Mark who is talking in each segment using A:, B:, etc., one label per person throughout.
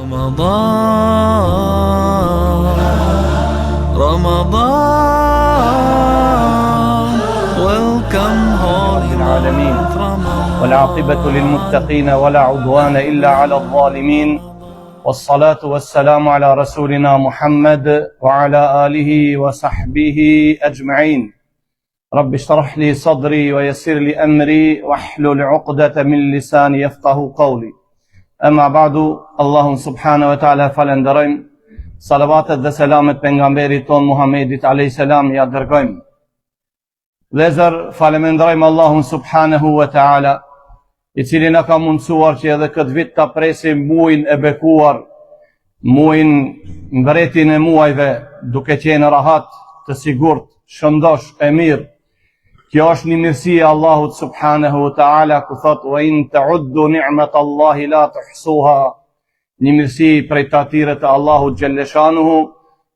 A: Ramadan, welcome holy month Ramadan.
B: والعاقبة للمتقين ولا عدوان إلا على الظالمين والصلاة والسلام على رسولنا محمد وعلى آله وصحبه أجمعين. رب اشرح لي صدري ويسر لي أمري واحلل عقدة من لساني يفقه قولي. أما بعد، الله سبحانه وتعالى falenderojmë, salavatet dhe selamet pejgamberit ton Muhammedit alayhis salam ja dërgojmë. Vëllezër, falenderojmë Allahun subhanahu wa taala, i cili na ka mundsuar që edhe këtë vit ta presim muajin e bekuar, muajin mbretin e muajve, duke qenë rahat, të sigurt, shëndosh e mirë. Kjo është një mirësi e Allahut subhanahu wa ta'ala, ku thot wa in ta'uddu ni'matallahi la tuhsuha. Një mirësi prej tatire të Allahut xhelleshanuhu,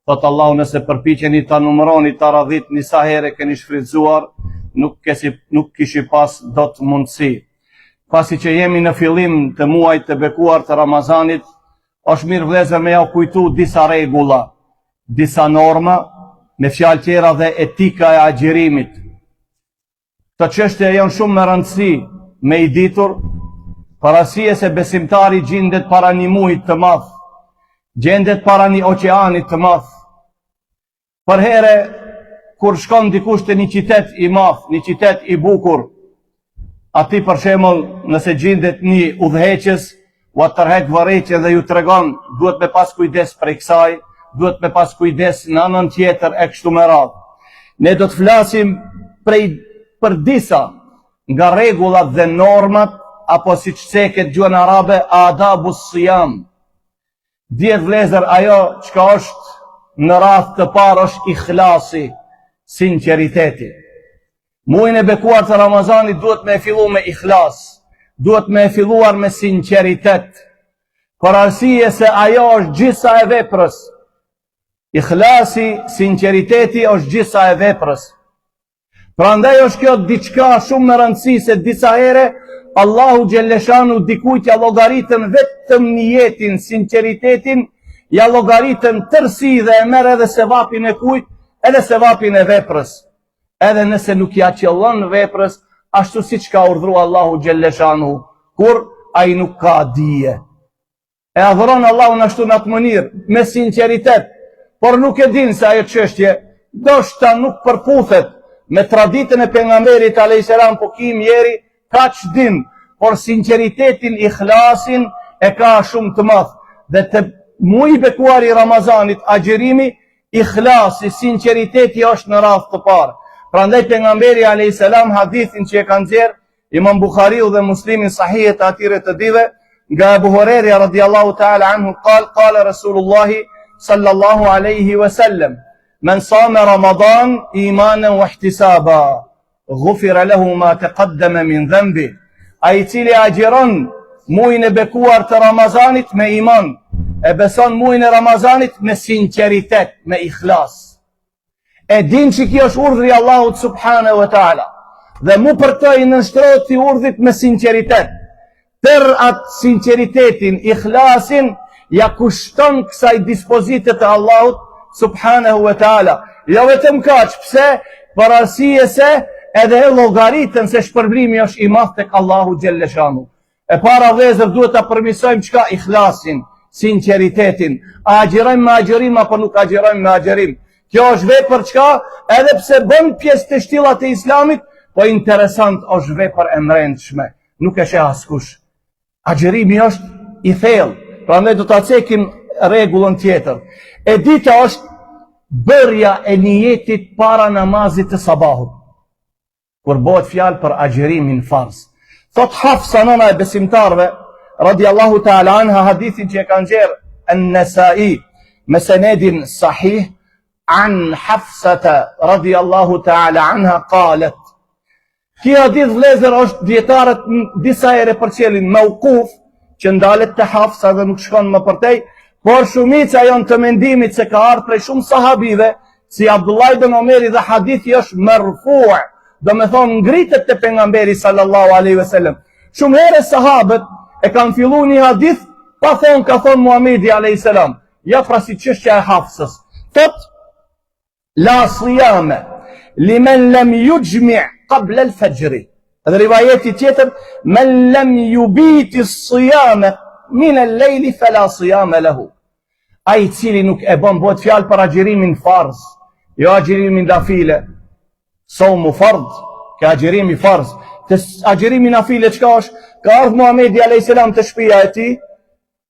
B: thot Allahu, nëse përpiqeni ta numëroni, ta radhitni sa herë keni shfrytzuar, nuk kishi pas dot mundësi. Pasi që jemi në fillim të muajit të bekuar të Ramazanit, është mirë vëllezër me ja kujtu disa rregulla, disa norma, me fjalë tjera dhe etika e agjerimit. Të çështje janë shumë me rëndësi me i ditur, parasie se besimtari gjendet para një muajit të madh, gjendet para një oqeanit të madh. Për herë kur shkon dikush te një qytet i madh, një qytet i bukur, ati për shembull nëse gjendet një udhëheqës, u tërheq varrëqen dhe ju tregon, duhet me pas kujdes prej kësaj, duhet me pas kujdes në anën tjetër e kështu me radhë. Ne do të flasim për disa nga rregullat dhe normat, apo siç theket gjuhën arabe, adabus siyam. Dihet vëllezër, ajo çka është në radhë të parë është ikhlasi, sinqeriteti. Muajin e bekuar të Ramazanit duhet me fillu me ikhlas, duhet me filluar me sinqeritet, për arsye se ajo është gjisa e veprës. Ikhlasi, sinqeriteti është gjisa e veprës. Prandaj është kjo diçka shumë me rëndësi, se disa herë Allahu xhelleshanu dikujt ja llogaritën vetëm niyetin, sinqeritetin, ja llogaritën tërsi dhe e merr edhe sevapin e kujt, edhe sevapin e veprës. Edhe nëse nuk ja qëllon veprës, ashtu siç ka urdhëruar Allahu xhelleshanu, kur ai nuk ka dije. E adhuron Allahun ashtu në atë mënyrë, me sinqeritet, por nuk e din se ajo çështje ndoshta nuk përputhet me traditën e pejgamberit alayhis salam, po kim jeri kaq din, por sinqeritetin, ikhlasin e ka shumë të madh. Dhe të muaji i bekuar i Ramazanit, agjerimi, ikhlasi, sinqeriteti është në radhë të parë. Prandaj pejgamberi alayhis salam, hadithin që e kanë nxjerr Imam Buhariu dhe Muslimin sahihet e atyre të dive, nga Abu Huraira radhiyallahu ta'ala anhu qala Rasulullahi sallallahu alaihi wasallam, men sama Ramadan imanan wa ihtisaba, ghufira lahu ma taqaddama min dhanbi. Ai cili agjeron muajin e bekuar të Ramazanit me iman, e beson muajin e Ramazanit me sinqeritet, me ikhlas. E din që kjo është urdhri i Allahut subhanahu wa taala, dhe mu për të i nënshtrohet i urdhrit me sinqeritet. Tër atë sinqeritetin, ikhlasin, ja kushton kësaj dispozitet e Allahut subhanahu wa taala. Jo vetëm kaq, pse? Për arsye se edhe e llogaritën se shpërblimi është i madh tek Allahu xhelleshanu. E para vëllezër duhet ta përmirësojmë çka? Ikhlasin, sinqeritetin. A agjerojmë me agjerim apo nuk agjerojmë me agjerim? Kjo është vepër çka? Edhe pse bën pjesë të shtyllat e Islamit, po interesant është vepër e mrendshme. Nuk e sheh askush. Agjerimi është i thellë. Prandaj do ta cekim rregullën tjetër. E dita është bërja e niyetit para namazit të sabahut, kur bëhet fjalë për agjerimin farz. Thot Hafsa, nëna e besimtarve, radiallahu ta'ala anha, hadithin që e kanë nxjerrë an-Nasa'i me senedin sahih, an Hafsata radiallahu ta'ala anha qalet. Kjo hadith vëllezër është dietarët disa herë përcjellin mauquf, që ndalet te Hafsa dhe nuk shkon më përtej, por shumica janë të mendimit se ka ardhur prej shumë sahabive, si Abdullah ibn Omeri, dhe hadithi është marfu', do me thonë ngritet te pejgamberi sallallahu alaihi wasallam. Shumë herë sahabët e kanë filluar një hadith Pa thonë, ka thonë Muhamedi a.s. Ja pra si çështja e hafsës. Thot, la siyame, limen lem yujmi' qabla al-fajri. Edhe rivajeti tjetër, men lem yubiti siyame, min al-lejli fela siyame lehu. A i cili nuk e bon bëhet fjalë për agjerimin farz, jo agjerimin nafile. Somu fard, ka agjerimi farz. Të agjerimi nafile çka është? Ka ardhur Muhamedi a.s. të shtëpia e tij,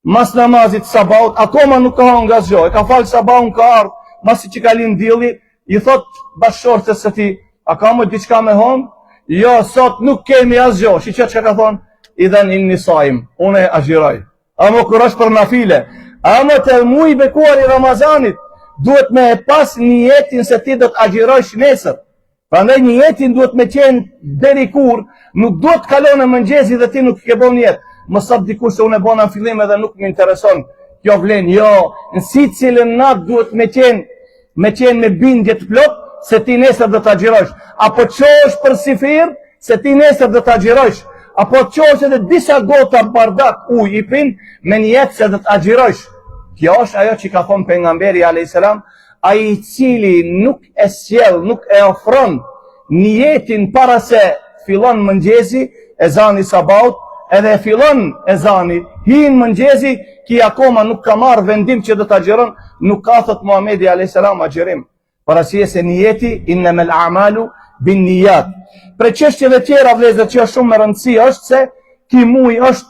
B: mas namazit sabaut, akoma nuk ka hënë nga zgjo, e ka falë sabaun, ka ardhur, masi që ka lind dielli, i thot bashkëshortes së tij, a ka më diçka me hënë? Jo, sot nuk kemi asgjë. Shiqet çka ka thonë? Idhan inni saim, unë agjiroj. Amo kur është për nafile, amo të muaj bekuar i Ramazanit, duhet me e pas niyetin se ti do të agjirojsh nesër. Prandaj niyetin duhet me qenë deri kur, nuk duhet kalon e mëngjesi dhe ti nuk ke bon niyet. Mos sot dikush se unë e bona në fillim edhe nuk më intereson. Kjo vlen, jo, në sicilën natë duhet me qenë me bindje të plot se ti nesër do të agjirojsh. Apo qosh për sifir se ti nesër do të agjirojsh. Apo qosh edhe disa gota bardak ujë i pin me niyet se do të agjirojsh. Kjo është ajo që ka thonë pejgamberi a.s. Ai i cili nuk e sjell, nuk e ofron niyetin para se fillon mëngjesi, ezani sabaut, edhe fillon ezani, hin mëngjesi, ki akoma nuk ka marrë vendim që do të agjeron, nuk ka thot Muhamedi a.s. agjerim. Parasije se niyeti, innamal a'malu bin niyat. Për çështjeve tjera vëllezër që është shumë me rëndësi është se ki muj është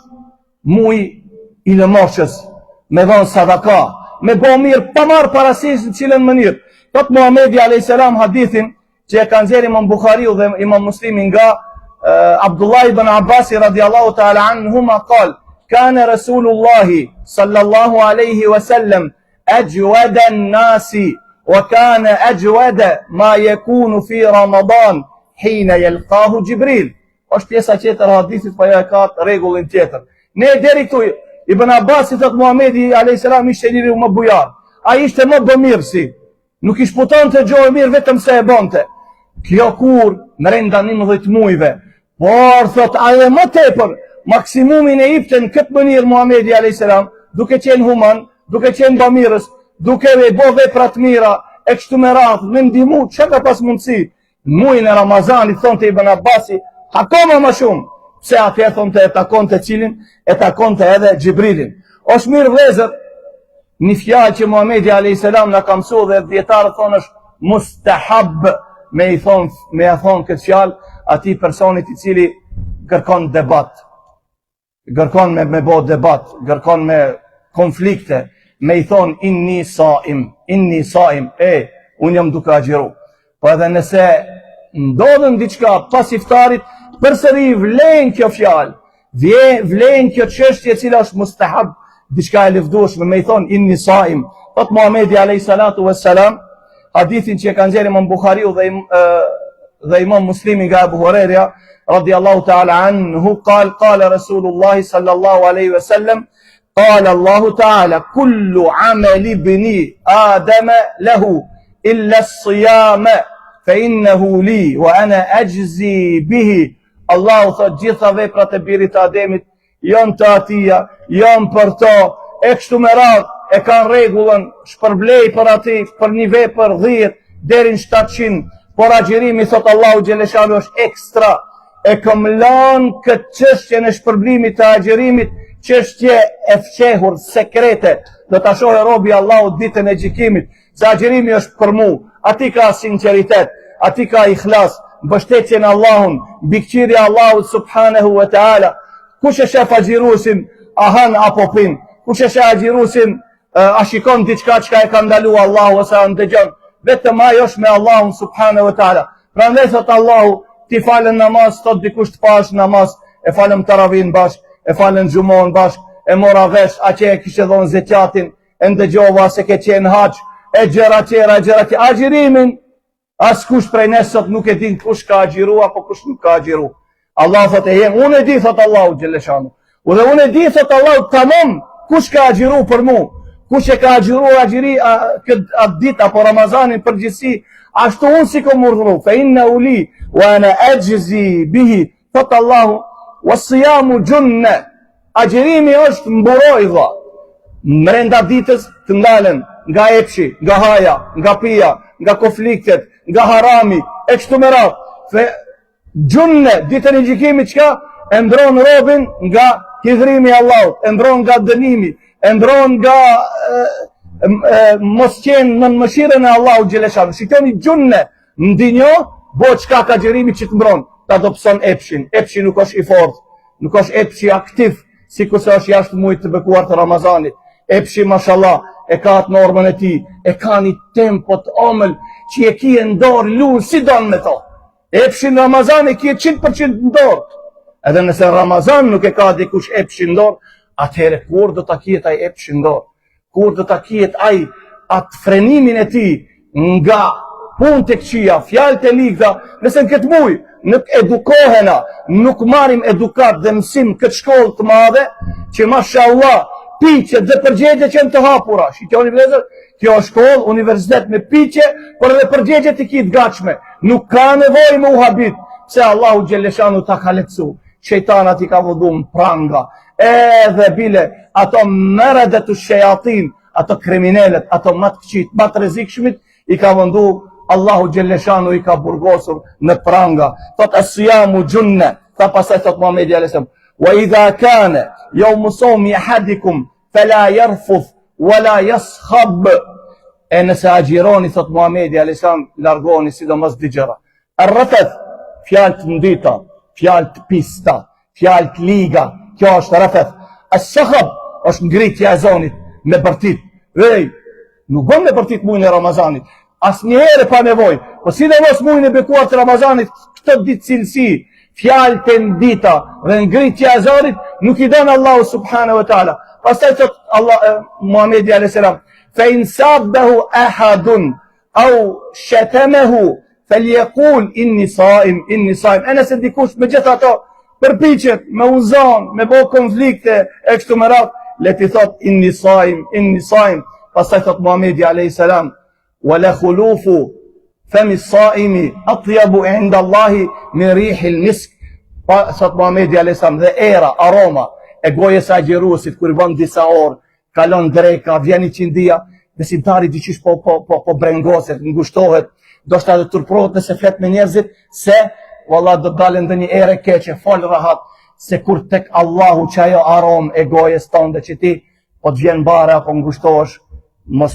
B: muj i lëmoshës, me dhon sadaka, me bo mirë, pa marë parasysh në cilën mënyrë. Thot Muhamedi a.s. hadithin që e kanë nxjerrë Imam Buhariu dhe Imam Muslimi nga Abdullah ibn Abbas radiallahu ta'ala anhuma qal, kana Rasulullahi sallallahu alaihi wasallam ajwada an-nasi wa kana ajwada ma yakunu fi Ramadan hina yalqahu Jibril. Është pjesa tjetër e hadithit, po ajo e ka rregullin tjetër. Ne deri këtu Ibn Abbas i thot Muhamedi a.s. ishte njëri më bujar. A ishte më bëmirësi. Nuk i shputon të gjohë mirë vetëm se e bonte. Kjo kur në renda 19 mujve. Por thot ajo më tepër, maksimumin e ipte në këtë mënyrë Muhamedi a.s. duke qenë human, duke qenë bëmirës, duke e bo vepra të mira, e kështu me radhë, me ndihmu, që ka pas mundësi? Mujin e Ramazanit, thonte Ibn Abbasi, akoma më shumë. Pse atje thonte e takon të cilin, e takon të edhe Gjibrilin. Është mirë vëllezër, një fjalë që Muhamedi a.s. na ka mësuar dhe dietarët thonë është mustahab me e thonë këtë fjalë atij personit i cili kërkon debat. Kërkon me bo debat, kërkon me konflikte, me i thonë inni saim, unë jam duke agjiru. Po edhe nëse ndodhen diçka pas iftarit, përsëri vlen kjo fjalë, vlen kjo çështje e cila është mustahab, diçka e lëvdueshme, me i thonë inni saim. Thot Muhamedi alayhi salatu wassalam, hadithin që e kanë nxjerrë Imam Buhariu dhe Imam Muslimi nga Abu Huraira radiallahu ta'ala anhu, qala Rasulullah sallallahu alaihi wasallam, qala Allahu ta'ala kullu amali ibni Adama lahu illa as-siyama fa innahu li wa ana ajzi bihi. Allahu thot gjitha veprat e birit Ademit janë të atia, janë për to, e kështu me radhë, e kanë rregullën, shpërblej për ati, për një vepër 10 deri në 700, por agjërimi thot Allahu xheleshanu është ekstra. E kam lanë këtë çështje në shpërblimit të agjërimit, çështje e fshehur, sekrete, do ta shohë robi Allahu ditën e gjykimit, se agjërimi është për mu, ati ka sinqeritet, ati ka ikhlas, mbështetjen Allahun, bikqirja Allahut subhanahu wa ta'ala. Kush e shef agjirusin, ahan apo pin, kush e shef agjirusin, a shikon diçka çka e ka ndalu Allahu ose a ndëgjon, vetëm ajo është me Allahun subhanahu wa ta'ala. Prandaj thot Allahu, ti falën namaz, thot dikush të pash namaz, e falëm taravin bashk, e falën xhumon bashk, e mora vesh a që e kishe dhonë zekatin, e ndëgjova se ke qenë hax, e gjëra tjera, agjirimin, askush prej ne sot nuk e din kush ka agjiru apo kush nuk ka agjiru. Allah thot e jem, unë e di thot Allahu xheleshanu. Dhe unë e di thot Allahu tamam kush ka agjiru për mu, kush e ka agjiru agjiri atë ditë apo Ramazanin përgjithësi, ashtu unë si kom urdhëru, fa inna uli wa ana ajzi bihi, thot Allahu, was siyamu junna, Agjerimi është mburoj dha. Brenda ditës të ndalen nga epshi, nga haja, nga pija, nga konfliktet, nga harami, e kështu me radhë. Gjunne, ditën e gjykimit çka? E ndron robin nga hidhrimi i Allahut, e ndron nga dënimi, e ndron nga mos qenë në mëshirën e Allahut xheleshan. Shikoni gjunne, ndinjo, bo çka ka xherimi që të mbron, ta dobson epshin. Epshi nuk është i fortë, nuk është epshi aktiv, sikur se është jashtë muajit të bekuar të Ramazanit. Epshi mashallah e ka atë normën e tij, e ka një tempo të omël që e ki e ndorë lunë si don me to. Epshi në Ramazan e ki e 100% ndorë. Edhe nëse Ramazan nuk e ka dikush epshi ndorë, atëhere kur do ta kiet ai epshi ndorë? Kur do ta kiet ai atë frenimin e tij nga punë të këqija, fjalë të ligta, nëse në këtë muj nuk edukohena, nuk marim edukat dhe mësim këtë shkollë të madhe, që mashallah piqet dhe përgjegje që në të hapura. Shikoni vëllezër, kjo është shkollë, universitet me piqe, por edhe përgjegje të kitë gatshme. Nuk ka nevojë me u habit, pse Allahu xheleshanu ta ka lehtësu. Shejtanat i ka vëdu në pranga, edhe bile, ato meredet të shejatin, ato kriminalet, ato matë këqit, matë rrezikshmit, i ka vëndu, Allahu xheleshanu i ka burgosur në pranga. Thot as-siyamu junne, tha pasaj thot Muhamedi alayhis salam, wa idha kana yawmu sawmi ahadikum fala yarfuth wala yaskhab. E nëse agjironi, thot Muhamedi alayhis salam, largoni sidomos digjëra. Ar-rafath, fjalë të ndita, fjalë të pista, fjalë të liga, kjo është rafath. As-sakhab është ngritja e zonit me bërtit. Ej, nuk bën me bërtit muajin e Ramazanit. Asnjëherë pa nevojë. Po sidomos muajin e bekuar të Ramazanit, këtë ditë cilësi, fjalë të ndita dhe ngritja e zonit nuk i dhan Allahu subhanahu wa taala. Pastaj thot Allah Muhamedi alayhis salam, fa in sabbahu ahadun aw shatamahu falyaqul inni saim, inni saim. Ana se dikush me gjithë ato përpiqet me uzon, me bë konflikte e kështu me radhë, le ti thot inni saim, inni saim. Pastaj thot Muhamedi alayhis salam, wala khulufu fami saimi atyabu inda Allahi min rihil misk. Thot Muhamedi alayhis salam, dhe era, aroma e gojës së agjëruesit kur bën disa orë, kalon dreka, vjen i qindia, besimtari diçish po brengoset, ngushtohet, do shta dhe turprohet nëse flet me njerëzit, se wallah do dalën ndonjë erë keqe, fal rahat, se kur tek Allahu që ajo aromë e gojës tonë dhe që ti po të vjen bare apo ngushtohesh, mos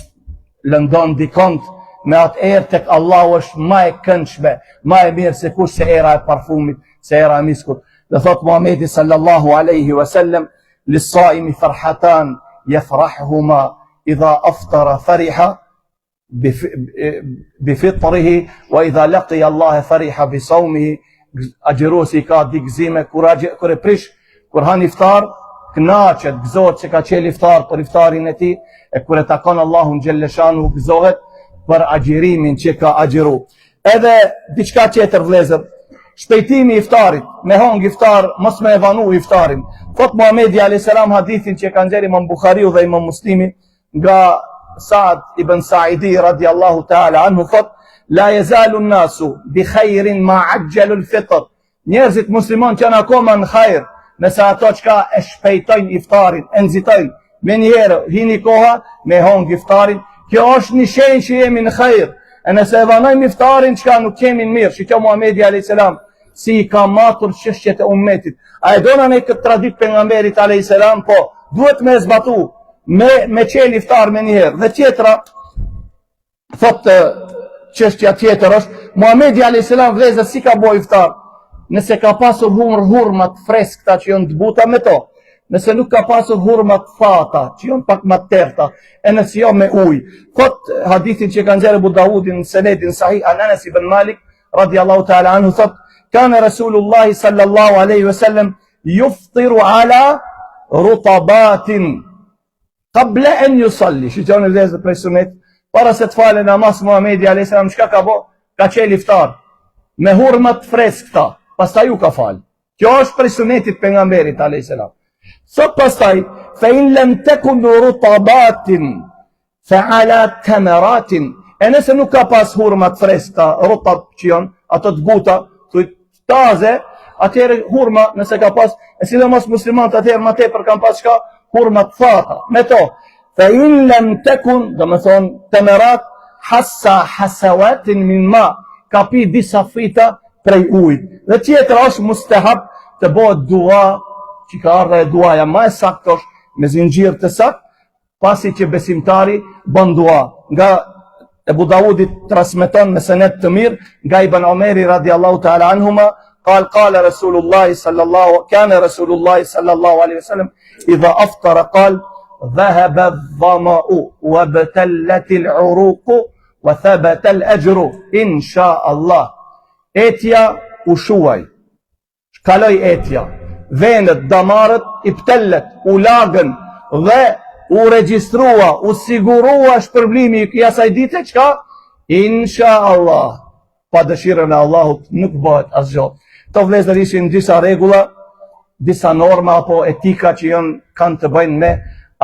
B: lëndon dikont, me atë erë tek Allahu është ma e këndshme, ma e mirë se kush se era e parfumit, se era e miskut. Dhe thot Muhamedi sallallahu alaihi wasallam, lis-saimi farhatan yafrahuhuma idha aftara fariha bifitrihi wa idha laqiya Allah fariha bisawmihi. Agjëruesi ka di gëzime kur e prish, kur han iftar, kënaqet, gëzohet se ka qel iftar për iftarin e tij, e kur e takon Allahun xhelleshanu gëzohet për agjërimin që ka agjëru. Edhe diçka tjetër vëllezër, shpejtimi i iftarit, me hong iftar, mos me evanu iftarin. Thot Muhamedi alayhis salam hadithin që ka nxjerrë Imam Buhariu dhe Imam Muslimi nga Sa'd ibn Sa'idi radiallahu ta'ala anhu, thot la yazalu an-nasu bi khairin ma ajjalu al-fitr. Njerëzit musliman që janë akoma në hajër, nëse ato çka e shpejtojnë iftarin, e nxitojnë, me njëherë hini koha me hong iftarin, kjo është një shenjë që jemi në hajër. E nëse e vanojmë iftarin, çka nuk kemi në mirë. Shikoj Muhamedi alayhis salam si i ka matur çështjet e ummetit. A e dona ne këtë tradit pejgamberit alayhis salam, po duhet me zbatu, me qel iftar me njëherë. Dhe tjetra, thot çështja tjetër është, Muhamedi alayhis salam vëllezër si ka bo iftar, nëse ka pasur hurma të freskëta që janë të buta me to, nëse nuk ka pasur hurma të fata që janë pak më të terta, e nëse jo me ujë. Thot hadithin që ka nxjerrë Abu Daudi në senedin sahih an Anas ibn Malik radiallahu ta'ala anhu, thot kana Rasulullah sallallahu alaihi wasallam yuftiru ala rutabatin qabla an yusalli. Shikoni vëllezër prej sunet, para se të falë namaz Muhamedi alayhis salam çka ka bë? Ka qel iftar me hurma të freskëta, pastaj u ka fal. Kjo është prej sunetit pejgamberit alayhis salam. Sot pastaj, fa in lam takun rutabatin fa ala tamaratin. E nëse nuk ka pas hurma të freskëta, rutab që janë ato të buta, taze, atëherë hurma nëse ka pas, e sidomos muslimanët atëherë më tepër kanë pas çka hurma të thata. Me to, fa in lam takun, do të thonë temerat hassa hasawatin min ma, ka pi disa fita prej ujit. Dhe tjetër është mustahab të bëhet dua, që ka ardhe duaja më e saktë është me zinxhir të saktë, pasi që besimtari bën dua. Nga Ebu Dawudit transmeton me senet të mirë nga Ibn Omeri radiallahu ta'ala anhuma, قال رسول الله صلى الله كان رسول الله صلى الله عليه وسلم إذا أفطر قال ذهب الظمأ وابتلت العروق وثبت الأجر إن شاء الله. Etja u shuaj, kaloj etja, vendet, damarët i ptellet, u lagën dhe u regjistrua, u sigurua shpërblimi i asaj dite, çka? Insha Allah. Pa dëshirën e Allahut nuk bëhet asgjë. Këto vëllezër ishin disa rregulla, disa norma apo etika që kanë të bëjnë me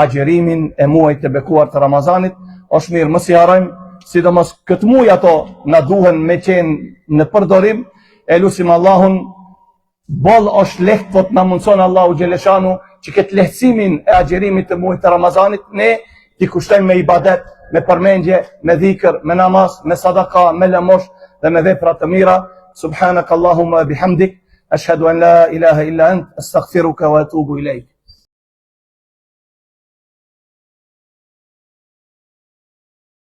B: agjerimin e muajit të bekuar të Ramazanit. Është mirë mos i harrojmë, sidomos këtë muaj ato na duhen me qenë në përdorim. E lutim Allahun, boll është lehtë, po të na mundson Allahu xheleshanu që këtë lehtësimin e agjerimit të muajit të Ramazanit ne t'i kushtojmë me ibadet, me përmendje, me dhikr, me namaz, me sadaka, me lëmosh dhe me vepra të mira. Subhanakallahumma bihamdik, ashhadu an la ilaha illa ant, astaghfiruka wa atubu ilayk.